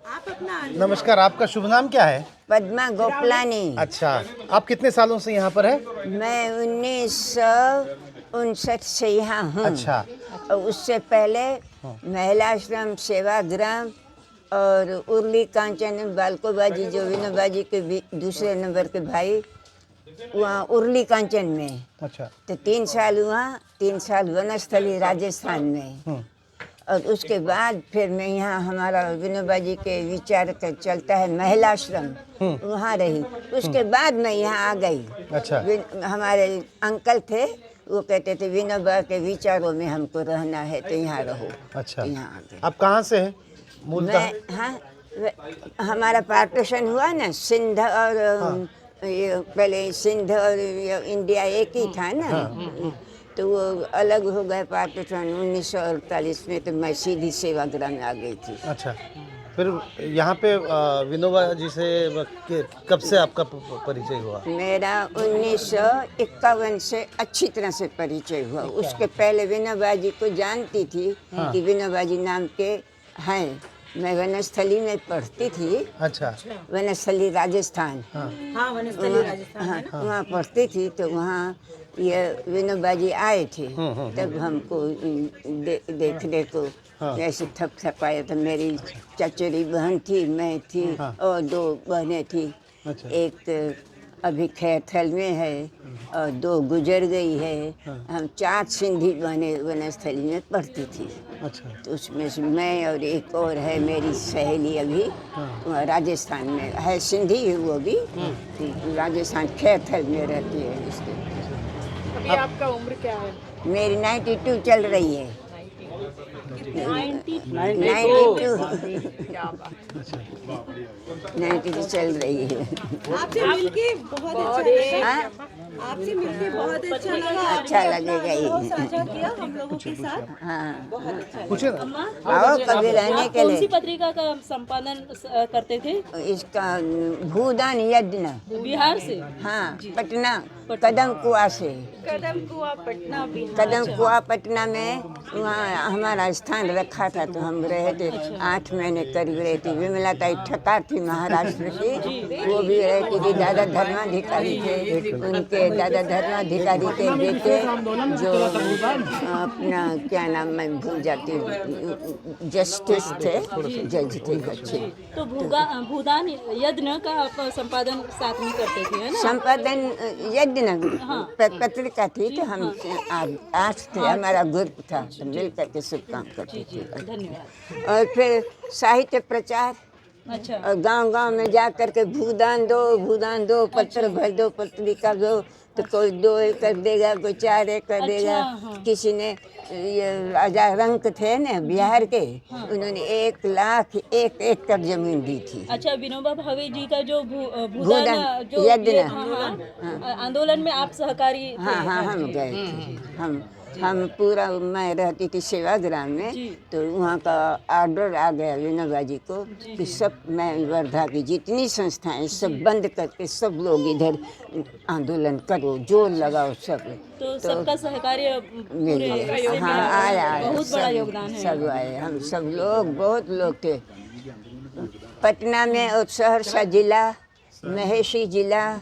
आप अपना नमस्कार, आपका शुभ नाम क्या है? पद्मा गोपलानी। अच्छा, आप कितने सालों से यहाँ पर है? मैं 1959 से यहाँ हूँ। अच्छा। और उससे पहले महिला आश्रम, सेवाग्राम और उर्ली कांचन बालकोबाजी जो विनोबाजी के दूसरे नंबर के भाई, वहाँ उर्ली कांचन में। अच्छा। तो 3 साल वहाँ, 3 साल वनस्थली राजस्थान में। और उसके बाद फिर मैं यहाँ, हमारा विनोबाजी के विचार का चलता है महिला आश्रम, वहाँ रही। उसके बाद मैं यहाँ आ गई। अच्छा। हमारे अंकल थे, वो कहते थे विनोबा के विचारों में हमको रहना है तो यहाँ रहो। अच्छा, तो यहाँ आ गए। आप कहाँ से हैं मूलतः? मैं, हाँ, हमारा पार्टीशन हुआ ना, सिंध और ये पहले सिंध और इंडिया एक ही था ना। तो वो अलग हो गए पार्टीशन 1948 में। तो मैं सीधी सेवाग्राम में आ गई थी। अच्छा, फिर यहाँ पे विनोबा जी से कब से आपका परिचय हुआ? मेरा 1951 से अच्छी तरह से परिचय हुआ। उसके पहले विनोबा जी को जानती थी कि विनोबा जी नाम के हैं। मैं वनस्थली में पढ़ती थी। अच्छा। वनस्थली राजस्थान। हाँ, वनस्थली राजस्थान है ना। वहाँ पढ़ती थी तो वहाँ ये विनोबा जी आए थे। तब हमको देखने को ऐसे थपथपाया था। मेरी चचेरी बहन थी, मैं थी और 2 बहनें थी। अच्छा। एक अभी खैरथल में है और 2 गुजर गई है। हम 4 सिंधी बहनें वनस्थली में पढ़ती थी। अच्छा। तो उसमें से मैं और एक और है मेरी सहेली, अभी राजस्थान में है, सिंधी है वो भी। राजस्थान खैरथल में रहती है। इसके अभी आपका उम्र क्या है? मेरी 92 चल रही है। 92 92 चल रही है। आपसे मिलके बहुत अच्छा लगा। आपसे मिलके बहुत अच्छा लगा। अच्छा लगेगा ही। साझा किया हम लोगों के साथ। हाँ, बहुत अच्छा पूछे लगा। ना। आओ कभी रहने के कौन सी लिए। पत्रिका का संपादन करते थे? इसका भूदान यज्ञ। बिहार से? हाँ, पटना, कदम कुआ से। कदम कुआ, पटना, बिहार। कदम कुआ पटना में वहाँ हमारा स्थान रखा था तो हम रहे थे। 8 महीने करीब रही थी। विमला ताई ठक्कर थी महाराष्ट्र की, वो भी रहती थी। दादा धर्माधिकारी थे, उनके दादा धर्माधिकारी के बेटे जो अपना क्या नाम मैं भूल जाती हूँ, जस्टिस थे, जज थे अच्छे। तो भूदान यज्ञ का आप संपादन साथ में करते थे, है ना? संपादन यज्ञ पत्रिका थी तो हम 8 थे, हमारा ग्रुप था, तो मिल करके सब काम करते थे। धन्यवाद। और फिर साहित्य प्रचार, अच्छा। और गांव-गांव में जा करके भूदान दो, पत्र भर दो, पत्रिका दो। तो कोई 2 एकड़ देगा, कोई 4 एकड़ देगा। किसी ने, ये राजा रंक थे ना बिहार के, उन्होंने 1 लाख 1 एकड़ जमीन दी थी। अच्छा, विनोबा भावे जी का जो भूदान भूदान जो यज्ञ, आंदोलन में आप सहकारी थे? हाँ, हम गए थे। हम पूरा, मैं रहती थी सेवाग्राम में, तो वहाँ का ऑर्डर आ गया विनोबा जी को कि सब, मैं वर्धा की जितनी संस्थाएं सब बंद करके सब लोग इधर आंदोलन करो, जोर लगाओ सब। तो सबका सहकार्य पूरे इससे हाँ, आया बहुत बड़ा सब, योगदान है। सब आए, हम सब लोग, बहुत लोग थे पटना में। और सहरसा जिला, महेशी जिला,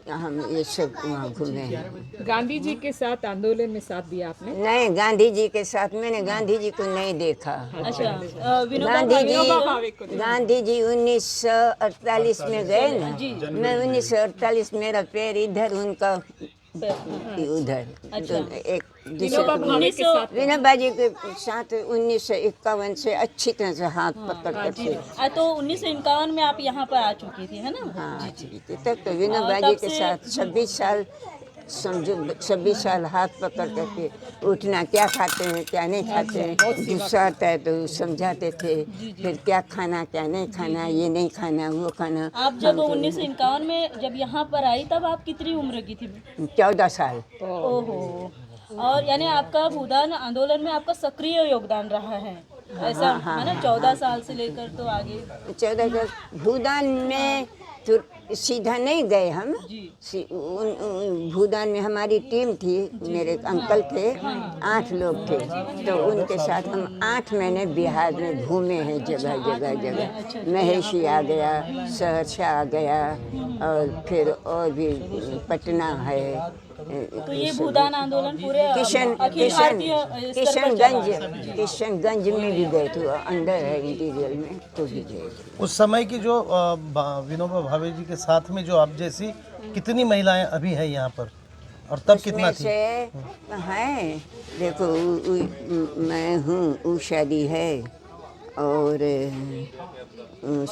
हम ये सब वहाँ घूमे हैं। गांधी जी के साथ आंदोलन में साथ दिया आपने? नहीं, गांधी जी के साथ मैंने गांधी जी को नहीं देखा। अच्छा, विनोबा गांधी जी 1948 में गए ना। मैं 1948, मेरा पैर इधर, उनका उधर। तो एक विनोबा जी के साथ 1951 से अच्छी तरह से हाथ पकड़ करके। तो 1951 में आप यहाँ पर आ चुकी थी, है ना? हाँ, तब तो विनोबा जी के साथ 26 साल, समझो 26 साल हाथ पकड़ करके उठना, क्या खाते हैं क्या नहीं खाते हैं, गुस्सा आता है तो समझाते थे। फिर क्या खाना क्या नहीं खाना, ये नहीं खाना वो खाना। आप जब 1951 में जब यहाँ पर आई तब आप कितनी उम्र की थी? 14 साल। ओहो। और यानी आपका भूदान आंदोलन में आपका सक्रिय योगदान रहा है। ऐसा है ना, 14 साल से लेकर तो आगे 14 भूदान में तो सीधा नहीं गए हम। भूदान में हमारी टीम थी, मेरे अंकल थे, 8 लोग थे, तो उनके साथ हम 8 महीने बिहार में घूमे हैं, जगह जगह जगह। महेशी आ गया, सहरसा आ गया, और फिर और भी पटना है। तो ये भूदान आंदोलन पूरे किशनगंज में भी गए थे, अंदर है इंटीरियर में, तो भी गए थे। उस समय की जो विनोबा भावे जी के साथ में जो आप जैसी कितनी महिलाएं अभी हैं यहाँ पर, और तब कितना थी? हैं देखो, मैं हूँ, उषा दी है, और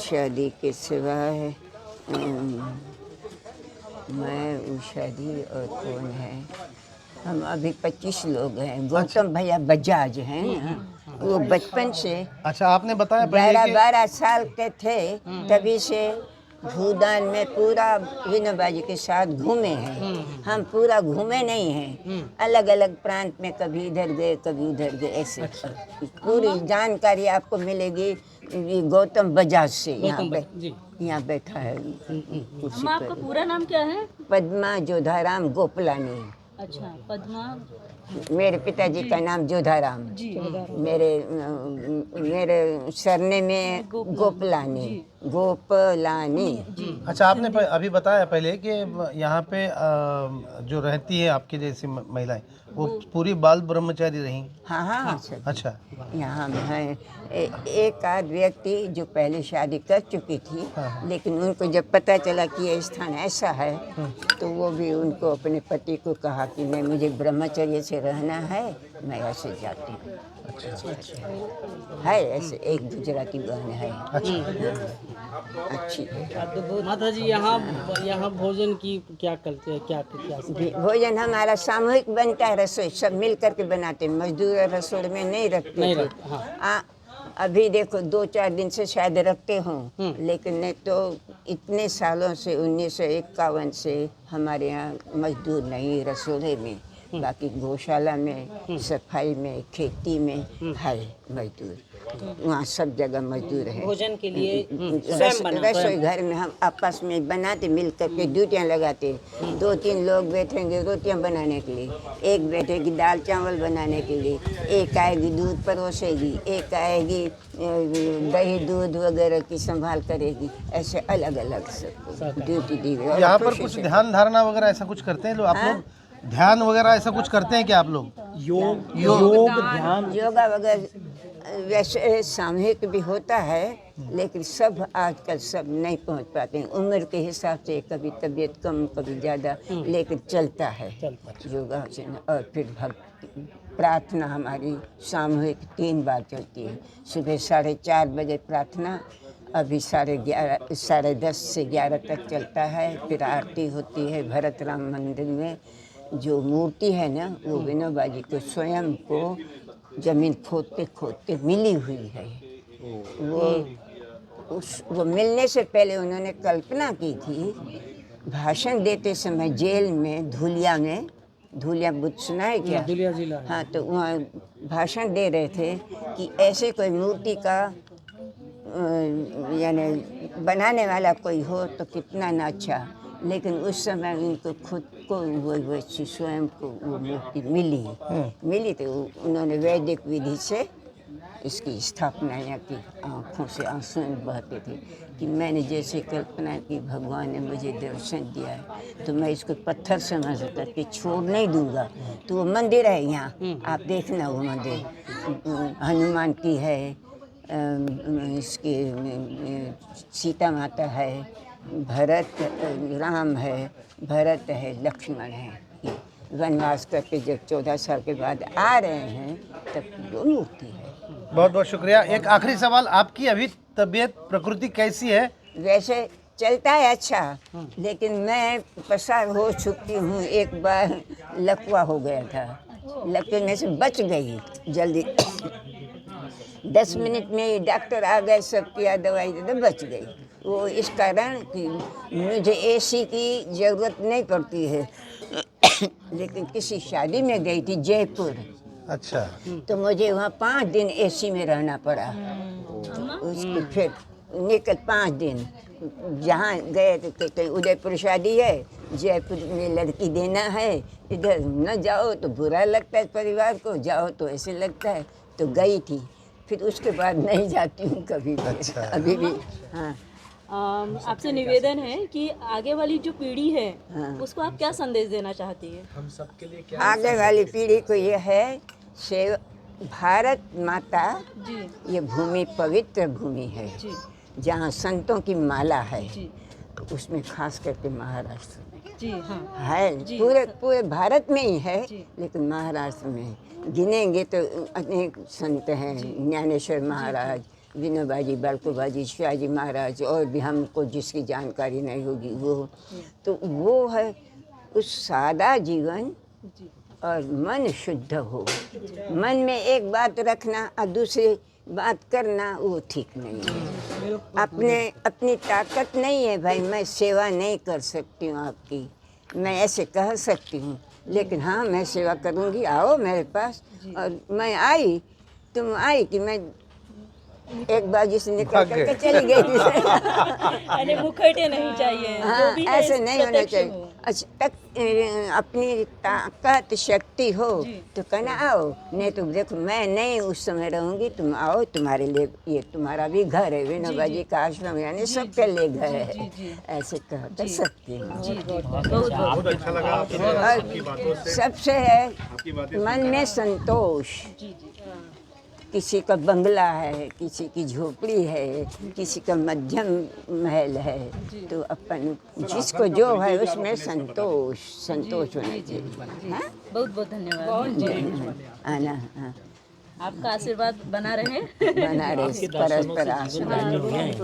शादी के सिवा है मैं, उषा दी, और कौन है, हम अभी 25 लोग हैं। गौतम भैया बजाज हैं ना, वो बचपन से, अच्छा, आपने बताया पहले कि 12 साल के थे तभी से भूदान में पूरा विनोबा जी के साथ घूमे हैं। हम पूरा घूमे नहीं हैं, अलग अलग प्रांत में, कभी इधर गए कभी उधर गए, ऐसे। पूरी जानकारी आपको मिलेगी गौतम बजाज से। यहाँ बैठा है कुर्सी पर। आपका पूरा नाम क्या है? पद्मा जोधाराम गोपलानी। अच्छा, पद्मा। मेरे पिताजी का नाम जोधाराम, मेरे सरने में गोपलानी। अच्छा, आपने अभी बताया पहले कि यहाँ पे जो रहती है आपकी जैसी महिलाएं, वो पूरी बाल ब्रह्मचारी रहीं। हाँ। अच्छा, यहाँ है एक आध व्यक्ति जो पहले शादी कर चुकी थी, लेकिन उनको जब पता चला कि ये स्थान ऐसा है, तो वो भी उनको अपने पति को कहा कि नहीं, मुझे ब्रह्मचर्य से रहना है, मैं ऐसे जाती हूँ। है ऐसे एक गुजराती बहन है, अच्छी है। माता जी, यहाँ भोजन की क्या करते हैं, क्या भोजन हमारा सामूहिक बनता है, रसोई सब मिल करके बनाते हैं, मजदूर रसोई में नहीं रखते थे। अभी देखो 2-4 दिन से शायद रखते हों, लेकिन नहीं तो इतने सालों से 1951 से हमारे यहाँ मजदूर नहीं रसोई में। बाकी गौशाला में, सफाई में, खेती में है मजदूर, वहाँ सब जगह मजदूर है। भोजन के लिए रसोई घर में हम आपस में बनाते, मिल करके ड्यूटियाँ लगाते। 2-3 लोग बैठेंगे रोटियाँ बनाने के लिए, एक बैठेगी दाल चावल बनाने के लिए, एक आएगी दूध परोसेगी, एक आएगी दही दूध वगैरह की संभाल करेगी, ऐसे अलग अलग सब ड्यूटी दी हुई। यहाँ पर कुछ ध्यान धारणा वगैरह ऐसा कुछ करते हैं लोग? आप लोग ध्यान वगैरह ऐसा कुछ करते हैं क्या आप लोग? योग ध्यान योगा वगैरह वैसे सामूहिक भी होता है, लेकिन सब आजकल सब नहीं पहुंच पाते हैं, उम्र के हिसाब से कभी तबीयत कम कभी ज़्यादा, लेकिन चलता है योगा। और फिर प्रार्थना हमारी सामूहिक 3 बार चलती है। सुबह 4:30 बजे प्रार्थना, अभी 10:30 से 11 तक चलता है। फिर आरती होती है भरत राम मंदिर में। जो मूर्ति है ना, वो विनोबा जी को स्वयं को जमीन खोदते खोदते मिली हुई है। वो मिलने से पहले उन्होंने कल्पना की थी, भाषण देते समय जेल में धुलिया बुद्ध सुना है क्या? धुलिया जिला। हाँ, तो वहाँ भाषण दे रहे थे कि ऐसे कोई मूर्ति का यानी बनाने वाला कोई हो तो कितना ना अच्छा। लेकिन उस समय उनको खुद को वो स्वयं को वो मूर्ति मिली तो उन्होंने वैदिक विधि से इसकी स्थापना यहाँ की। आँखों से आंसू बहते थे कि मैंने जैसे कल्पना की, भगवान ने मुझे दर्शन दिया है, तो मैं इसको पत्थर समझ करके छोड़ नहीं दूंगा। तो वो मंदिर है यहाँ, आप देखना, वो मंदिर हनुमान की है, इसके सीता माता है, राम है, भरत है, लक्ष्मण है। वनवास करके जब 14 साल के बाद आ रहे हैं तब वो मूर्ति है। बहुत बहुत शुक्रिया। एक आखिरी सवाल, आपकी अभी तबीयत प्रकृति कैसी है? वैसे चलता है अच्छा, लेकिन मैं पसार हो चुकी हूँ। एक बार लकवा हो गया था, लकवे में से बच गई जल्दी। 10 मिनट में डॉक्टर आ गए, सब किया, दवाई दे तो बच गई। वो इस कारण कि मुझे एसी की ज़रूरत नहीं पड़ती है। लेकिन किसी शादी में गई थी जयपुर, अच्छा। तो मुझे वहाँ 5 दिन एसी में रहना पड़ा। उसके फिर निकल 5 दिन जहाँ गए तो उदयपुर शादी है, जयपुर में लड़की देना है, इधर न जाओ तो बुरा लगता है परिवार को, जाओ तो ऐसे लगता है, तो गई थी। फिर उसके बाद नहीं जाती हूँ कभी भी। अच्छा। अभी भी। हाँ। आपसे निवेदन है कि आगे वाली जो पीढ़ी है हाँ। उसको आप क्या संदेश देना चाहती है? आगे वाली पीढ़ी को ये है से भारत माता जी ये भूमि पवित्र भूमि है, जी जहाँ संतों की माला है। जी उसमें खास करके महाराष्ट्र में जी हाँ है, जी। पूरे पूरे भारत में ही है, जी। लेकिन महाराष्ट्र में गिनेंगे तो अनेक संत हैं, ज्ञानेश्वर महाराज, विनोबाजी, बालकोबाजी, शिवाजी महाराज, और भी हमको जिसकी जानकारी नहीं होगी वो। तो वो है उस सादा जीवन जी और मन शुद्ध हो। मन में एक बात रखना और दूसरी बात करना वो ठीक नहीं है। अपनी ताकत नहीं है भाई, मैं सेवा नहीं कर सकती हूँ आपकी, मैं ऐसे कह सकती हूँ, लेकिन हाँ मैं सेवा करूँगी, आओ मेरे पास। और मैं आई, तुम आई कि मैं एक बाजू से निकल करके चली गई। यानी मुखटे नहीं चाहिए, हाँ, जो भी है ऐसे नहीं होना प्रत्यक्ष चाहिए। हो। अपनी ताकत शक्ति हो जी। तो कहना आओ, नहीं तो देखो मैं नहीं उस समय रहूंगी, तुम आओ, तुम्हारे लिए ये तुम्हारा भी घर है, विनोबा जी का आश्रम, यानी सबके लिए घर है, ऐसे कह सकती हूँ। जी बहुत अच्छा लगा आपकी बातों से। सबसे है आपकी बातें मन में संतोष। जी जी किसी का बंगला है, किसी की झोपड़ी है, किसी का मध्यम महल है, तो अपन जिसको जो है उसमें संतोष होना चाहिए। हाँ? बहुत बहुत धन्यवाद। आना। हाँ। आपका आशीर्वाद बना रहे। बना रहे परस्पर आशीर्वाद।